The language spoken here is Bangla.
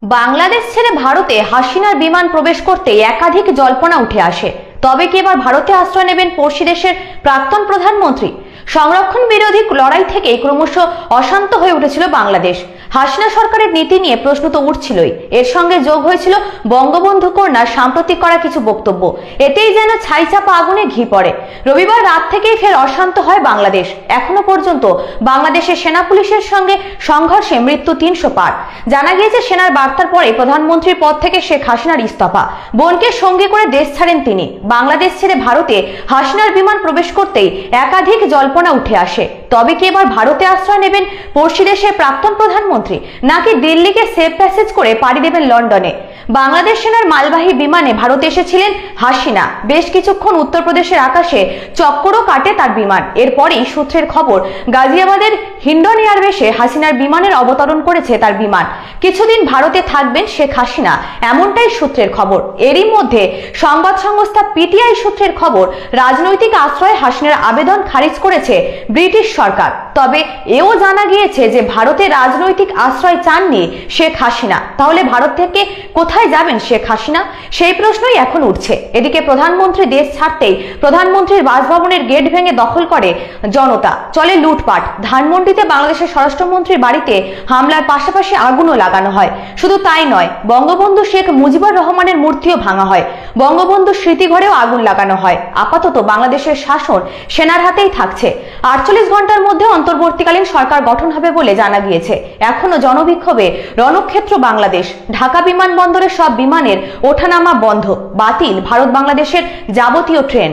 বাংলাদেশ ছেড়ে ভারতে হাসিনার বিমান প্রবেশ করতে একাধিক জল্পনা উঠে আসে। তবে কি এবার ভারতে আশ্রয় নেবেন পড়শি দেশের প্রাক্তন প্রধানমন্ত্রী? সংরক্ষণ বিরোধী লড়াই থেকে ক্রমশ অশান্ত হয়ে উঠেছিল বাংলাদেশ। হাসিনা সরকারের নীতি নিয়ে প্রশ্ন তো উঠছিলই, এর সঙ্গে যোগ হয়েছিল বঙ্গবন্ধু কন্যার সাম্প্রতিক করা কিছু বক্তব্য। এতেই যেন ছাইচাপা আগুনে ঘি পড়ে। রবিবার রাত থেকেই ফের অশান্ত হয় বাংলাদেশ। এখনো পর্যন্ত বাংলাদেশের সেনা পুলিশের সঙ্গে সংঘর্ষে মৃত্যু ৩০০ পার। জানা গিয়েছে সেনার বার্তার পরে প্রধানমন্ত্রীর পদ থেকে শেখ হাসিনার ইস্তফা। বোনকে সঙ্গে করে দেশ ছাড়েন তিনি। বাংলাদেশ ছেড়ে ভারতে হাসিনার বিমান প্রবেশ করতেই একাধিক জল্পনা উঠে আসে। তবে কি এবার ভারতে আশ্রয় নেবেন পড়শি দেশের প্রাক্তন প্রধানমন্ত্রী, নাকি দিল্লিকে সেফ প্যাসেজ করে পাড়ি দেবেন লন্ডনে? বাংলাদেশ সেনার মালবাহী বিমানে ভারতে এসেছিলেন হাসিনা। বেশ কিছুক্ষণ উত্তরপ্রদেশের আকাশে চক্করও কাটে তার বিমান। এরপরই সূত্রের খবর, গাজিয়াবাদের হিন্ডন এয়ারবেসে হাসিনার বিমানের অবতরণ করেছে তার বিমান। কিছুদিন ভারতে থাকবেন শেখ হাসিনা, এমনটাই সূত্রের খবর। এরই মধ্যে সংবাদ সংস্থা পিটিআই সূত্রের খবর, রাজনৈতিক আশ্রয়ে হাসিনার আবেদন খারিজ করেছে ব্রিটিশ সরকার। তবে এও জানা গিয়েছে যে ভারতে রাজনৈতিক আশ্রয় চাননি শেখ হাসিনা। তাহলে ভারত থেকে কোথায় যাবেন শেখ হাসিনা, সেই প্রশ্নই এখন উঠছে। এদিকে প্রধানমন্ত্রী দেশ ছাড়তেই প্রধানমন্ত্রীর বাসভবনের গেট ভেঙে দখল করে জনতা, চলে লুটপাট। ধানমন্ডিতে বাংলাদেশের স্বরাষ্ট্রমন্ত্রীর বাড়িতে হামলার পাশাপাশি আগুনও লাগানো হয়। শুধু তাই নয়, বঙ্গবন্ধু শেখ মুজিবুর রহমানের মূর্তিও ভাঙা হয়। বঙ্গবন্ধু স্মৃতিঘরেও আগুন লাগানো হয়। আপাতত বাংলাদেশের শাসন সেনার হাতেই থাকছে। 48 ঘন্টার মধ্যে অন্তর্বর্তীকালীন সরকার গঠন হবে বলে জানা গিয়েছে। এখনো জনবিক্ষোভে রণক্ষেত্র বাংলাদেশ। ঢাকা বিমানবন্দরের সব বিমানের ওঠানামা বন্ধ, বাতিল ভারত বাংলাদেশের যাবতীয় ট্রেন।